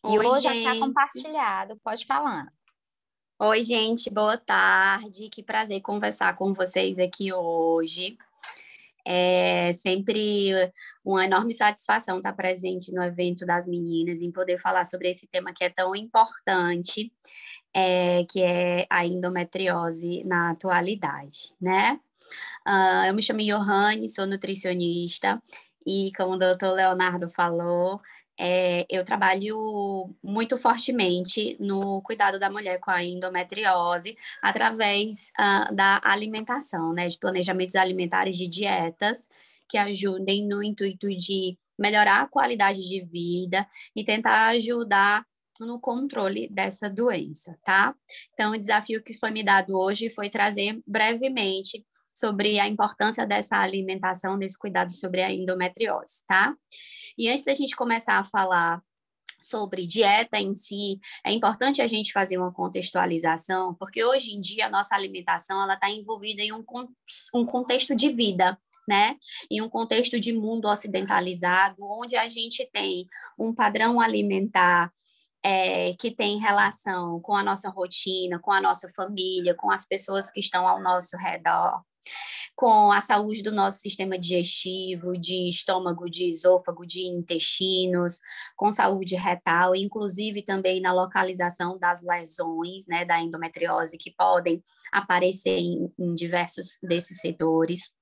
E o Oi, meu já está gente. compartilhado, pode falar. Oi, gente, boa tarde. Que prazer conversar com vocês aqui hoje. É sempre uma enorme satisfação estar presente no evento das meninas, em poder falar sobre esse tema que é tão importante, que é a endometriose na atualidade, né? Eu me chamo Johanne, sou nutricionista e, como o doutor Leonardo falou, eu trabalho muito fortemente no cuidado da mulher com a endometriose através da alimentação, né, de planejamentos alimentares, de dietas que ajudem no intuito de melhorar a qualidade de vida e tentar ajudar no controle dessa doença, tá? Então, o desafio que foi me dado hoje foi trazer brevemente sobre a importância dessa alimentação, desse cuidado sobre a endometriose, tá? E antes da gente começar a falar sobre dieta em si, é importante a gente fazer uma contextualização, porque hoje em dia a nossa alimentação ela está envolvida em um contexto de vida, né? Em um contexto de mundo ocidentalizado, onde a gente tem um padrão alimentar que tem relação com a nossa rotina, com a nossa família, com as pessoas que estão ao nosso redor, com a saúde do nosso sistema digestivo, de estômago, de esôfago, de intestinos, com saúde retal, inclusive também na localização das lesões, né, da endometriose, que podem aparecer em diversos desses setores.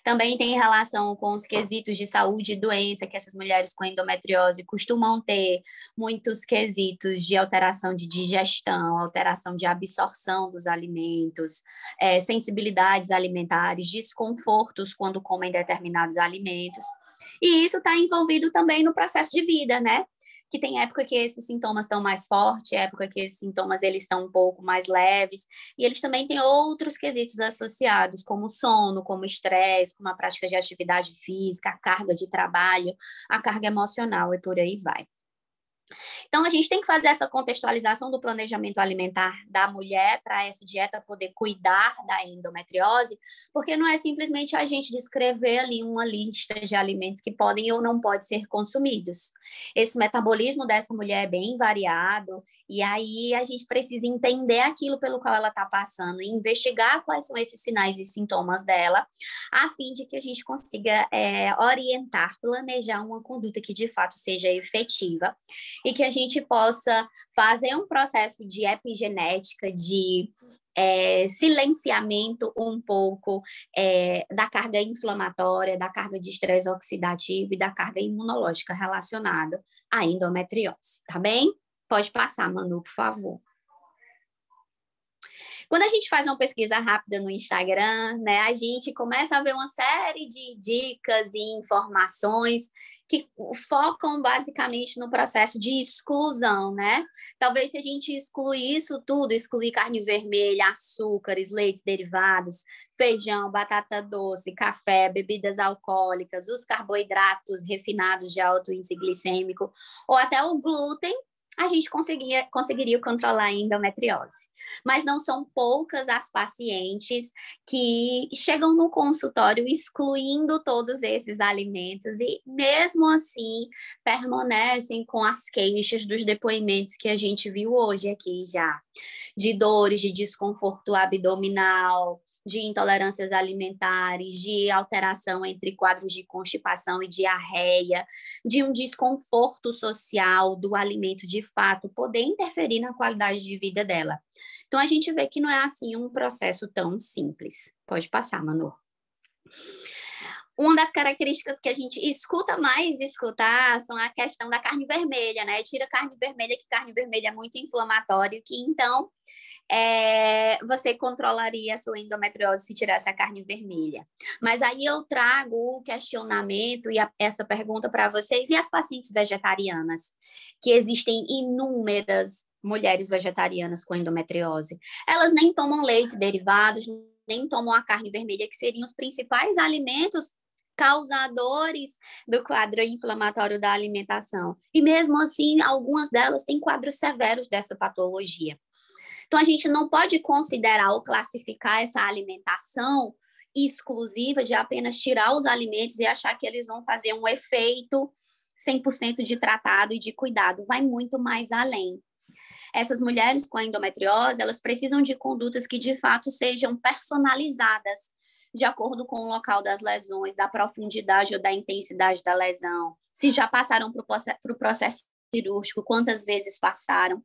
Também tem relação com os quesitos de saúde e doença que essas mulheres com endometriose costumam ter, muitos quesitos de alteração de digestão, alteração de absorção dos alimentos, sensibilidades alimentares, desconfortos quando comem determinados alimentos. E isso está envolvido também no processo de vida, né? Que tem época que esses sintomas estão mais fortes, época que esses sintomas eles estão um pouco mais leves, e eles também têm outros quesitos associados, como sono, como estresse, como a prática de atividade física, a carga de trabalho, a carga emocional e por aí vai. Então, a gente tem que fazer essa contextualização do planejamento alimentar da mulher para essa dieta poder cuidar da endometriose, porque não é simplesmente a gente descrever ali uma lista de alimentos que podem ou não podem ser consumidos. Esse metabolismo dessa mulher é bem variado, e aí a gente precisa entender aquilo pelo qual ela está passando e investigar quais são esses sinais e sintomas dela, a fim de que a gente consiga orientar, planejar uma conduta que de fato seja efetiva e que a gente possa fazer um processo de epigenética, de silenciamento um pouco da carga inflamatória, da carga de estresse oxidativo e da carga imunológica relacionada à endometriose, tá bem? Pode passar, Manu, por favor. Quando a gente faz uma pesquisa rápida no Instagram, né, a gente começa a ver uma série de dicas e informações que focam basicamente no processo de exclusão, né? Talvez se a gente excluir isso tudo, excluir carne vermelha, açúcares, leites derivados, feijão, batata doce, café, bebidas alcoólicas, os carboidratos refinados de alto índice glicêmico, ou até o glúten, a gente conseguiria controlar a endometriose. Mas não são poucas as pacientes que chegam no consultório excluindo todos esses alimentos e, mesmo assim, permanecem com as queixas dos depoimentos que a gente viu hoje aqui já, de dores, de desconforto abdominal, de intolerâncias alimentares, de alteração entre quadros de constipação e diarreia, de um desconforto social do alimento de fato poder interferir na qualidade de vida dela. Então, a gente vê que não é assim um processo tão simples. Pode passar, Manu. Uma das características que a gente escutar são a questão da carne vermelha, né? Tira carne vermelha, que carne vermelha é muito inflamatório, que então você controlaria a sua endometriose se tirasse a carne vermelha. Mas aí eu trago o questionamento e essa pergunta para vocês, e as pacientes vegetarianas? Que existem inúmeras mulheres vegetarianas com endometriose. Elas nem tomam leites derivados, nem tomam a carne vermelha, que seriam os principais alimentos causadores do quadro inflamatório da alimentação. E mesmo assim, algumas delas têm quadros severos dessa patologia. Então, a gente não pode considerar ou classificar essa alimentação exclusiva de apenas tirar os alimentos e achar que eles vão fazer um efeito 100% de tratado e de cuidado, vai muito mais além. Essas mulheres com endometriose, elas precisam de condutas que, de fato, sejam personalizadas, de acordo com o local das lesões, da profundidade ou da intensidade da lesão, se já passaram para o processo cirúrgico, quantas vezes passaram.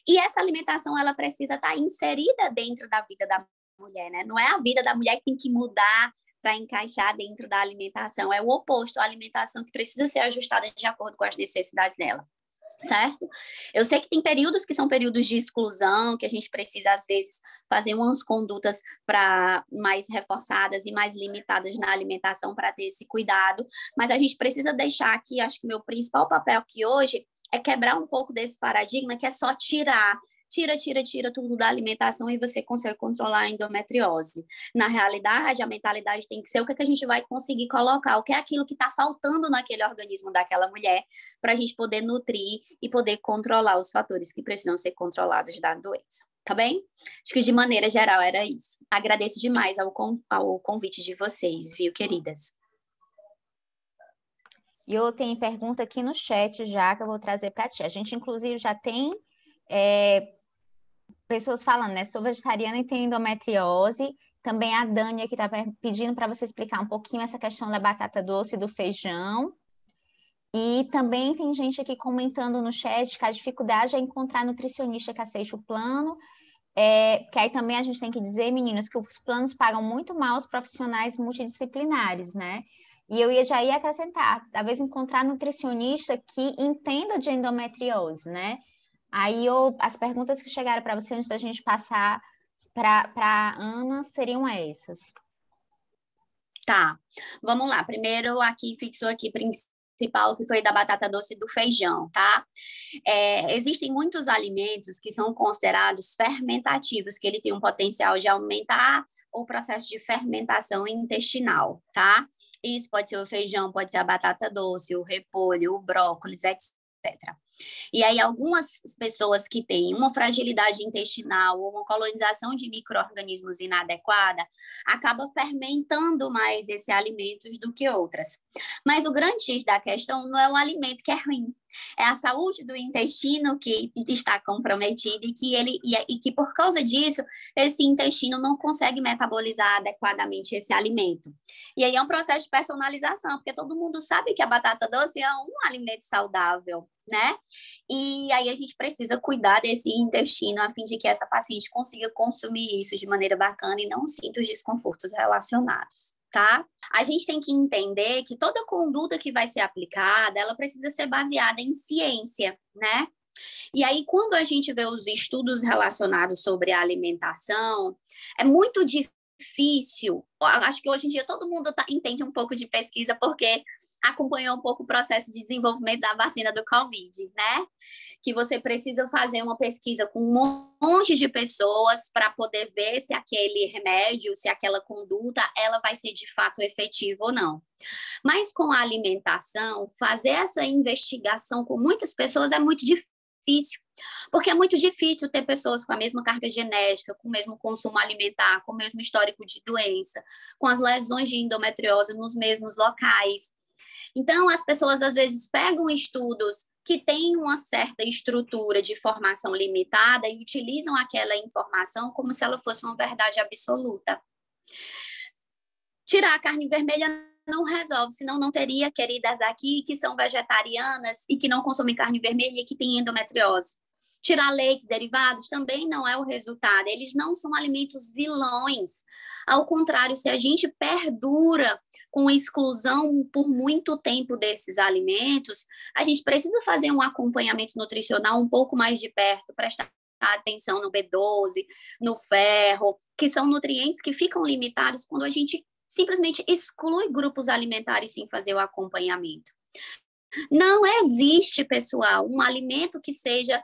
E essa alimentação, ela precisa estar inserida dentro da vida da mulher, né? Não é a vida da mulher que tem que mudar para encaixar dentro da alimentação, é o oposto, a alimentação que precisa ser ajustada de acordo com as necessidades dela. Certo? Eu sei que tem períodos que são períodos de exclusão, que a gente precisa, às vezes, fazer umas condutas mais reforçadas e mais limitadas na alimentação para ter esse cuidado, mas a gente precisa deixar aqui, acho que o meu principal papel aqui hoje é quebrar um pouco desse paradigma que é só tirar tudo da alimentação e você consegue controlar a endometriose. Na realidade, a mentalidade tem que ser o que a gente vai conseguir colocar, o que é aquilo que está faltando naquele organismo daquela mulher, para a gente poder nutrir e poder controlar os fatores que precisam ser controlados da doença. Tá bem? Acho que de maneira geral era isso. Agradeço demais ao convite de vocês, viu, queridas? E eu tenho pergunta aqui no chat já que eu vou trazer para ti. A gente, inclusive, já tem pessoas falando, né? Sou vegetariana e tenho endometriose. Também a Dani aqui está pedindo para você explicar um pouquinho essa questão da batata doce e do feijão. E também tem gente aqui comentando no chat que a dificuldade é encontrar nutricionista que aceite o plano. Que aí também a gente tem que dizer, meninas, que os planos pagam muito mal os profissionais multidisciplinares, né? E eu já ia acrescentar, talvez encontrar nutricionista que entenda de endometriose, né? Aí as perguntas que chegaram para você antes da gente passar para a Ana seriam essas. Tá, vamos lá. Primeiro aqui, fixou aqui principal, que foi da batata doce e do feijão, tá? Existem muitos alimentos que são considerados fermentativos, que ele tem um potencial de aumentar o processo de fermentação intestinal, tá? Isso pode ser o feijão, pode ser a batata doce, o repolho, o brócolis, etc. E aí, algumas pessoas que têm uma fragilidade intestinal ou uma colonização de micro-organismos inadequada acabam fermentando mais esses alimentos do que outras. Mas o grande X da questão não é o alimento que é ruim, é a saúde do intestino que está comprometida e que, por causa disso, esse intestino não consegue metabolizar adequadamente esse alimento. E aí é um processo de personalização, porque todo mundo sabe que a batata doce é um alimento saudável, né? E aí a gente precisa cuidar desse intestino a fim de que essa paciente consiga consumir isso de maneira bacana e não sinta os desconfortos relacionados. Tá? A gente tem que entender que toda conduta que vai ser aplicada, ela precisa ser baseada em ciência, né? E aí, quando a gente vê os estudos relacionados sobre a alimentação, é muito difícil. Acho que hoje em dia todo mundo entende um pouco de pesquisa, porque acompanhou um pouco o processo de desenvolvimento da vacina do Covid, né? Que você precisa fazer uma pesquisa com um monte de pessoas para poder ver se aquele remédio, se aquela conduta, ela vai ser de fato efetiva ou não. Mas com a alimentação, fazer essa investigação com muitas pessoas é muito difícil, porque é muito difícil ter pessoas com a mesma carga genética, com o mesmo consumo alimentar, com o mesmo histórico de doença, com as lesões de endometriose nos mesmos locais. Então, as pessoas, às vezes, pegam estudos que têm uma certa estrutura de formação limitada e utilizam aquela informação como se ela fosse uma verdade absoluta. Tirar a carne vermelha não resolve, senão não teria queridas aqui que são vegetarianas e que não consomem carne vermelha e que têm endometriose. Tirar leites derivados também não é o resultado. Eles não são alimentos vilões. Ao contrário, se a gente perdura com exclusão por muito tempo desses alimentos, a gente precisa fazer um acompanhamento nutricional um pouco mais de perto, prestar atenção no B12, no ferro, que são nutrientes que ficam limitados quando a gente simplesmente exclui grupos alimentares sem fazer o acompanhamento. Não existe, pessoal, um alimento que seja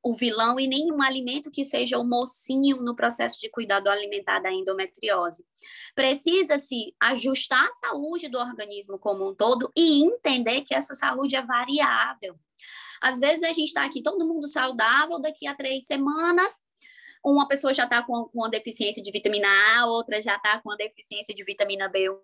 o vilão e nenhum alimento que seja o mocinho no processo de cuidado alimentar da endometriose. Precisa-se ajustar a saúde do organismo como um todo e entender que essa saúde é variável. Às vezes a gente está aqui, todo mundo saudável, daqui a 3 semanas, uma pessoa já está com uma deficiência de vitamina A, outra já está com uma deficiência de vitamina B1,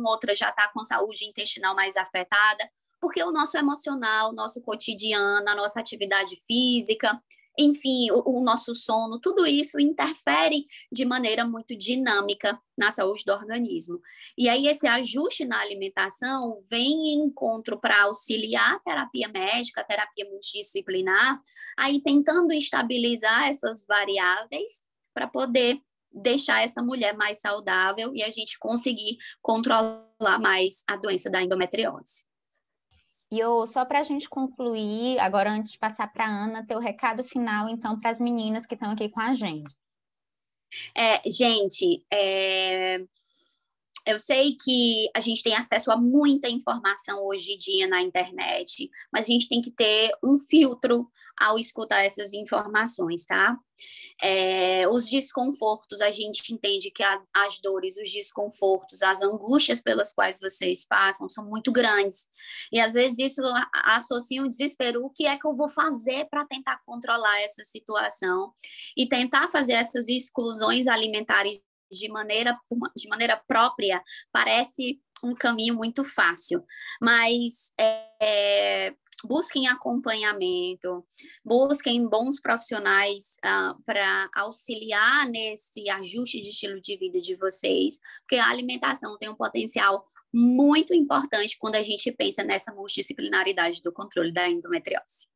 outra já está com saúde intestinal mais afetada, porque o nosso emocional, o nosso cotidiano, a nossa atividade física, enfim, o nosso sono, tudo isso interfere de maneira muito dinâmica na saúde do organismo. E aí esse ajuste na alimentação vem em encontro para auxiliar a terapia médica, a terapia multidisciplinar, aí tentando estabilizar essas variáveis para poder deixar essa mulher mais saudável e a gente conseguir controlar mais a doença da endometriose. E eu, só para a gente concluir, agora antes de passar para a Ana, teu recado final, então, para as meninas que estão aqui com a gente. Gente, eu sei que a gente tem acesso a muita informação hoje em dia na internet, mas a gente tem que ter um filtro ao escutar essas informações, tá? Os desconfortos, a gente entende que as dores, os desconfortos, as angústias pelas quais vocês passam são muito grandes. E às vezes isso associa um desespero. O que é que eu vou fazer para tentar controlar essa situação? E tentar fazer essas exclusões alimentares de maneira própria parece um caminho muito fácil, mas busquem acompanhamento, busquem bons profissionais para auxiliar nesse ajuste de estilo de vida de vocês, porque a alimentação tem um potencial muito importante quando a gente pensa nessa multidisciplinaridade do controle da endometriose.